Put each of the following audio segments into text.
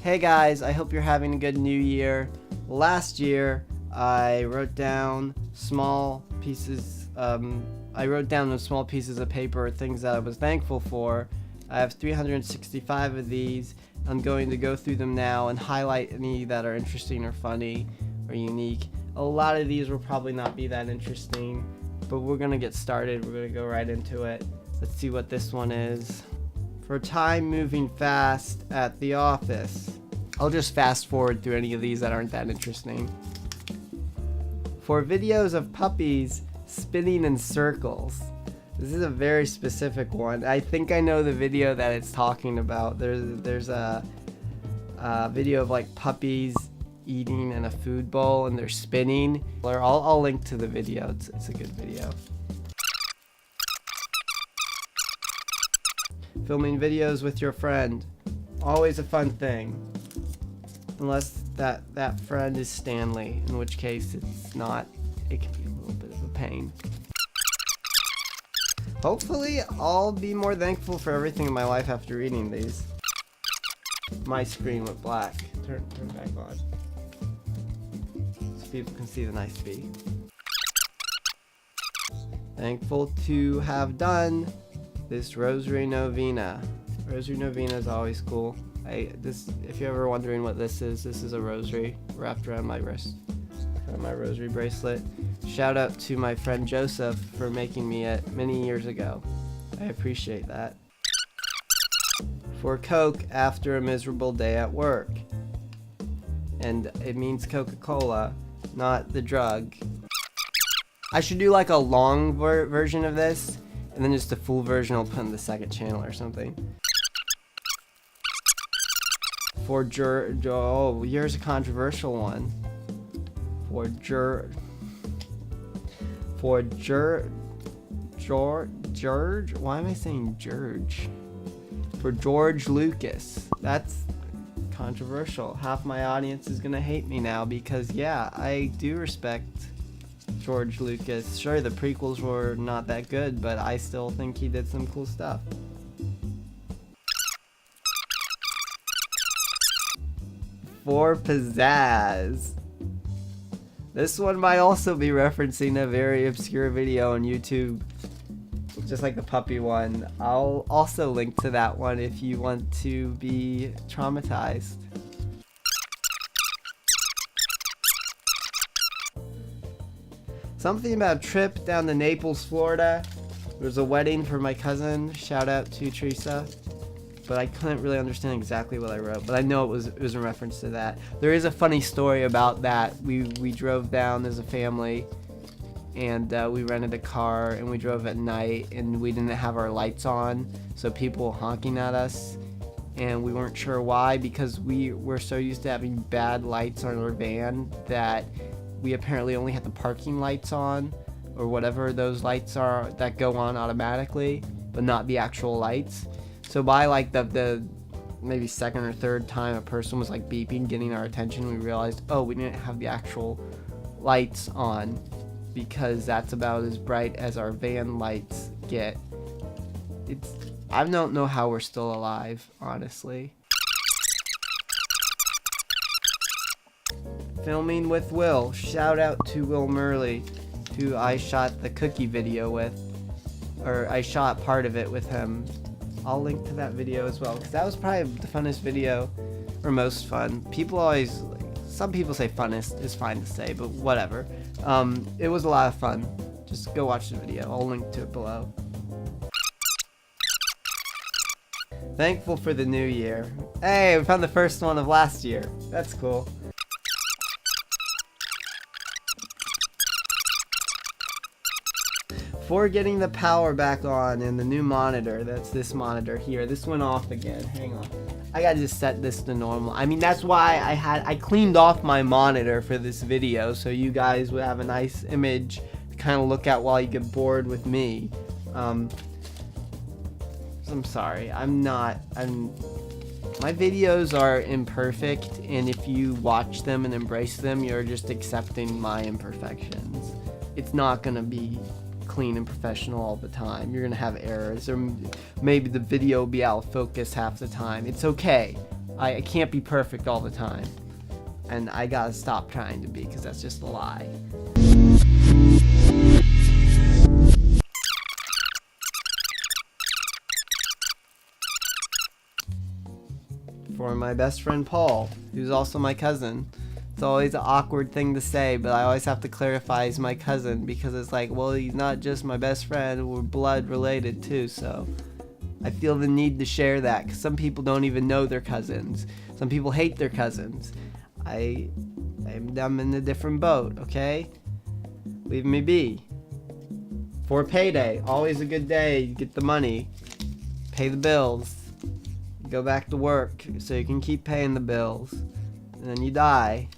Hey guys, I hope you're having a good new year. Last year, I wrote down small pieces, I wrote down in small pieces of paper things that I was thankful for. I have 365 of these. I'm going to go through them now and highlight any that are interesting or funny or unique. A lot of these will probably not be that interesting, but we're gonna get started. We're gonna go right into it. Let's see what this one is. For time moving fast at the office. I'll just fast forward through any of these that aren't that interesting. For videos of puppies spinning in circles. This is a very specific one. I think I know the video that it's talking about. There's a video of like puppies eating in a food bowl and they're spinning. I'll link to the video. It's a good video. Filming videos with your friend. Always a fun thing. Unless that friend is Stanley, in which case it's not. It can be a little bit of a pain. Hopefully I'll be more thankful for everything in my life after reading these. My screen went black. Turn back on. So people can see the nice bee. Thankful to have done this Rosary Novena. Rosary Novena is always cool. If you're ever wondering what this is a rosary wrapped around my wrist. Kind of my rosary bracelet. Shout out to my friend Joseph for making me it many years ago. I appreciate that. For Coke after a miserable day at work. And it means Coca-Cola, not the drug. I should do like a long version of this, and then just a full version I'll put in the second channel or something. For oh, here's a controversial one. For George, why am I saying George? For George Lucas. That's controversial. Half my audience is gonna hate me now because yeah, I do respect George Lucas. Sure, the prequels were not that good, but I still think he did some cool stuff. For pizzazz. This one might also be referencing a very obscure video on YouTube, just like the puppy one. I'll also link to that one if you want to be traumatized. Something about a trip down to Naples, Florida. There was a wedding for my cousin. Shout out to Teresa. But I couldn't really understand exactly what I wrote. But I know it was in reference to that. There is a funny story about that. We drove down as a family, and we rented a car, and we drove at night, and we didn't have our lights on, so people were honking at us, and we weren't sure why, because we were so used to having bad lights on our van that we apparently only had the parking lights on, or whatever those lights are that go on automatically, but not the actual lights. So by like the maybe second or third time a person was like beeping, getting our attention, we realized, oh, we didn't have the actual lights on, because that's about as bright as our van lights get. I don't know how we're still alive, honestly. Filming with Will. Shout out to Will Murley, who I shot the cookie video with, or I shot part of it with him. I'll link to that video as well, because that was probably the funnest video, or most fun. People always, some people say funnest is fine to say, but whatever. It was a lot of fun. Just go watch the video. I'll link to it below. Thankful for the new year. Hey, we found the first one of last year. That's cool. For getting the power back on in the new monitor. That's this monitor here. This went off again. Hang on. I gotta just set this to normal. I mean, that's why I cleaned off my monitor for this video, so you guys would have a nice image to kind of look at while you get bored with me. I'm sorry. My videos are imperfect, and if you watch them and embrace them, you're just accepting my imperfections. It's not gonna be clean and professional all the time. You're gonna have errors, or maybe the video will be out of focus half the time. It's okay. I can't be perfect all the time. And I gotta stop trying to be, because that's just a lie. For my best friend Paul, who's also my cousin. It's always an awkward thing to say, but I always have to clarify he's my cousin, because it's like, well, he's not just my best friend, we're blood related too, so I feel the need to share that, because some people don't even know their cousins. Some people hate their cousins. I'm in a different boat, okay? Leave me be. For payday, always a good day, you get the money, pay the bills, go back to work so you can keep paying the bills, and then you die,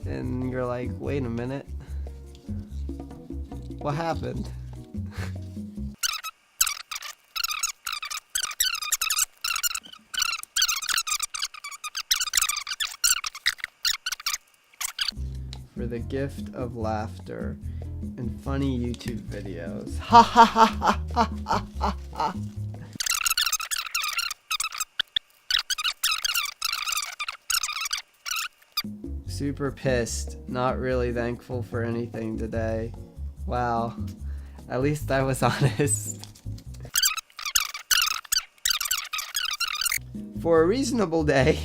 and you're like, wait a minute, what happened? For the gift of laughter and funny YouTube videos. Ha ha ha ha ha ha ha. Super pissed, not really thankful for anything today. Wow, at least I was honest. For a reasonable day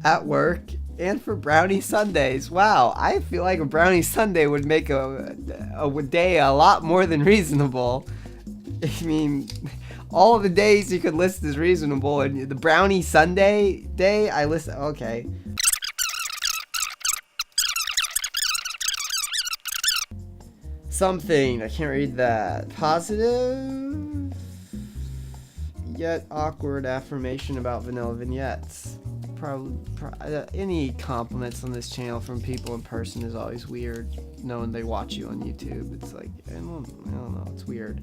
at work, and for brownie Sundays. Wow, I feel like a brownie Sunday would make a day a lot more than reasonable. I mean, all of the days you could list as reasonable, and the brownie Sunday day, I list, okay. Something, I can't read that. Positive, yet awkward affirmation about vanilla vignettes. Probably any compliments on this channel from people in person is always weird, knowing they watch you on YouTube. It's like, I don't know, it's weird.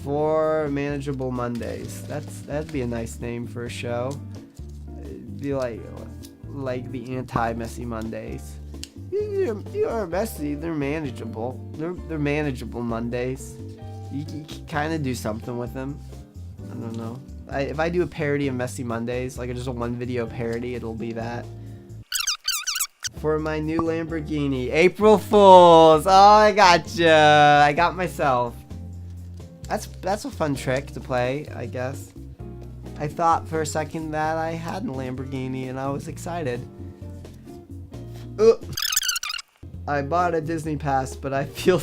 For Manageable Mondays, that'd be a nice name for a show. It'd be like the anti-messy Mondays. You are messy, they're manageable. They're manageable Mondays. You can kind of do something with them. I don't know. If I do a parody of Messy Mondays, like just a one video parody, it'll be that. For my new Lamborghini, April Fools! Oh, I gotcha! I got myself. That's a fun trick to play, I guess. I thought for a second that I had a Lamborghini and I was excited. I bought a Disney pass, but I feel...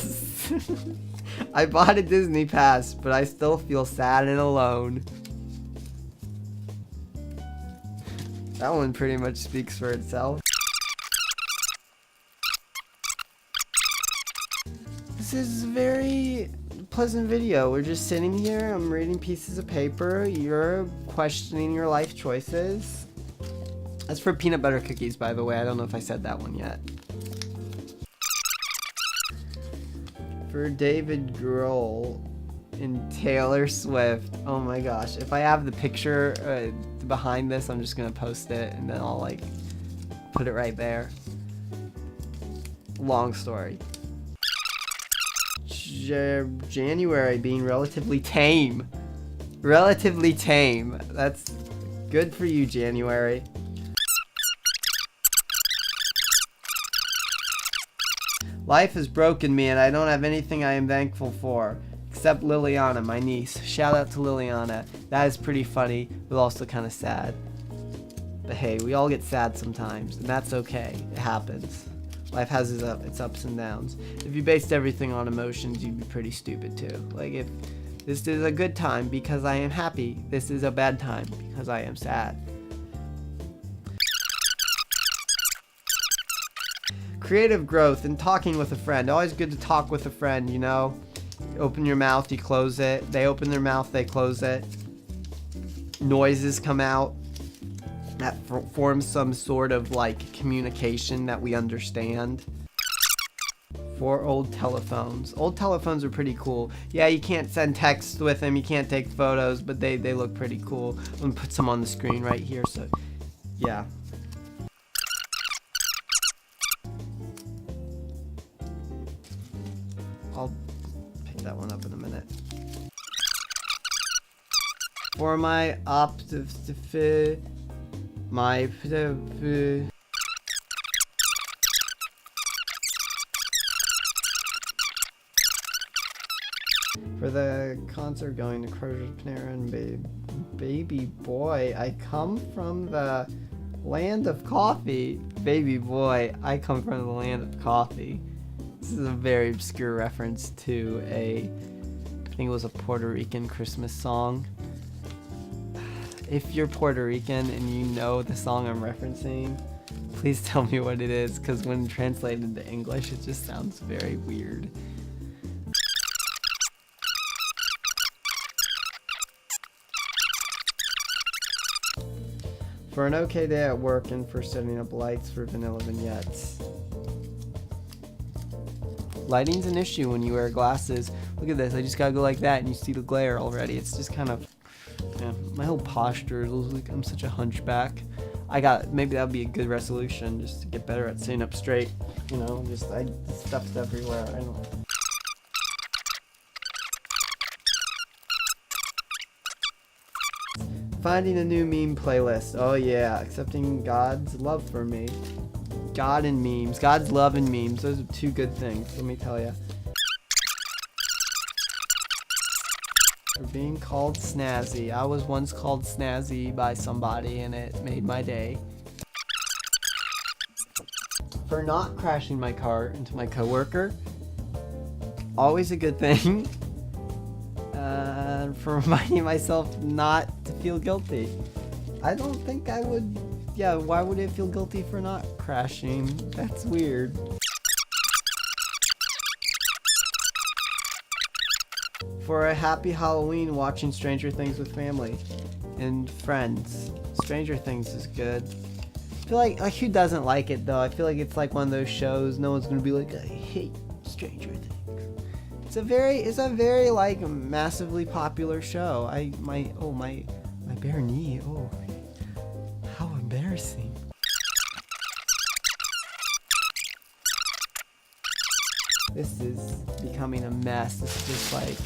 I bought a Disney pass, but I still feel sad and alone. That one pretty much speaks for itself. This is a very pleasant video. We're just sitting here, I'm reading pieces of paper, you're questioning your life choices. That's for peanut butter cookies, by the way. I don't know if I said that one yet. For David Grohl and Taylor Swift. Oh my gosh. If I have the picture behind this, I'm just gonna post it and then I'll like put it right there. Long story. January being relatively tame. Relatively tame. That's good for you, January. Life has broken me and I don't have anything I am thankful for. Except Liliana, my niece. Shout out to Liliana. That is pretty funny, but also kind of sad. But hey, we all get sad sometimes, and that's okay. It happens. Life has its ups and downs. If you based everything on emotions, you'd be pretty stupid too. Like if this is a good time because I am happy, this is a bad time because I am sad. Creative growth and talking with a friend. Always good to talk with a friend, you know? You open your mouth, you close it. They open their mouth, they close it. Noises come out. That forms some sort of like communication that we understand. For old telephones. Old telephones are pretty cool. Yeah, you can't send text with them, you can't take photos, but they look pretty cool. I'm gonna put some on the screen right here, so yeah. I'll pick that one up in a minute. For my for the concert going to Kroger's, Panera, and Baby Boy, I come from the land of coffee. Baby Boy, I come from the land of coffee. This is a very obscure reference to I think it was a Puerto Rican Christmas song. If you're Puerto Rican and you know the song I'm referencing, please tell me what it is, because when translated into English, it just sounds very weird. For an okay day at work and for setting up lights for vanilla vignettes. Lighting's an issue when you wear glasses. Look at this, I just gotta go like that and you see the glare already. It's just kind of, yeah, my whole posture looks like I'm such a hunchback. Maybe that would be a good resolution, just to get better at sitting up straight. You know, stuff's everywhere. I don't. Finding a new meme playlist. Oh yeah, accepting God's love for me. God and memes. God's love and memes. Those are two good things, let me tell you. For being called snazzy. I was once called snazzy by somebody and it made my day. For not crashing my car into my coworker. Always a good thing. For reminding myself not to feel guilty. I don't think I would. Yeah, why would I feel guilty for not crashing? That's weird. For a happy Halloween, watching Stranger Things with family and friends. Stranger Things is good. I feel like who doesn't like it though? I feel like it's like one of those shows no one's gonna be like, I hate Stranger Things. It's a very like massively popular show. My bare knee. Oh, how embarrassing. This is becoming a mess. It's just like,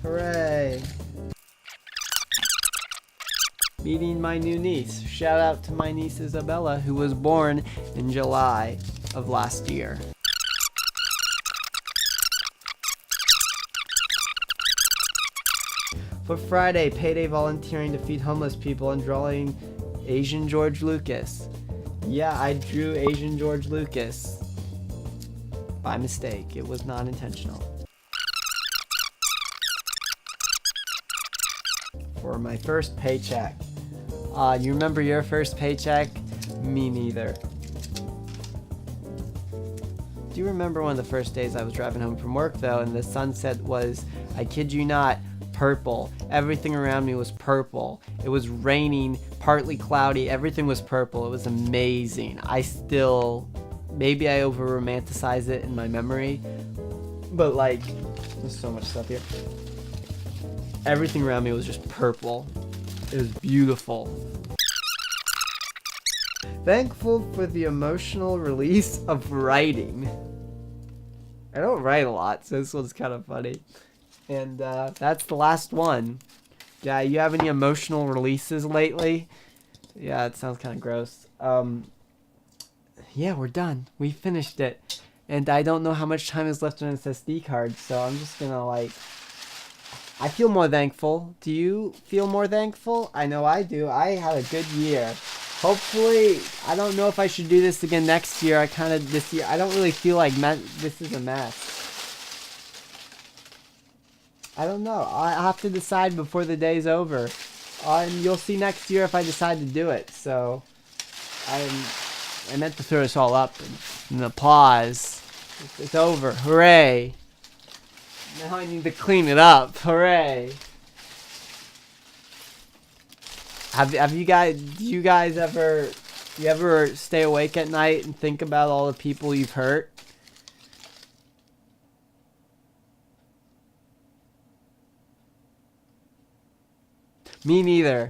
hooray. Meeting my new niece. Shout out to my niece Isabella, who was born in July of last year. For Friday, payday volunteering to feed homeless people and drawing Asian George Lucas. Yeah, I drew Asian George Lucas. By mistake, it was not intentional. For my first paycheck. You remember your first paycheck? Me neither. Do you remember one of the first days I was driving home from work though, and the sunset was, I kid you not, purple. Everything around me was purple. It was raining, partly cloudy. Everything was purple. It was amazing. Maybe I over romanticize it in my memory, but like, there's so much stuff here. Everything around me was just purple. It was beautiful. Thankful for the emotional release of writing. I don't write a lot, so this one's kind of funny. And that's the last one. Yeah, you have any emotional releases lately? Yeah, it sounds kind of gross. Yeah, we're done. We finished it. And I don't know how much time is left on this SD card, so I'm just gonna like... I feel more thankful. Do you feel more thankful? I know I do. I had a good year. Hopefully, I don't know if I should do this again next year. This year, I don't really feel like this is a mess. I don't know. I have to decide before the day's over. And you'll see next year if I decide to do it. So, I meant to throw this all up in applause. It's over. Hooray. Now I need to clean it up. Hooray. Have you guys ever stay awake at night and think about all the people you've hurt? Me neither.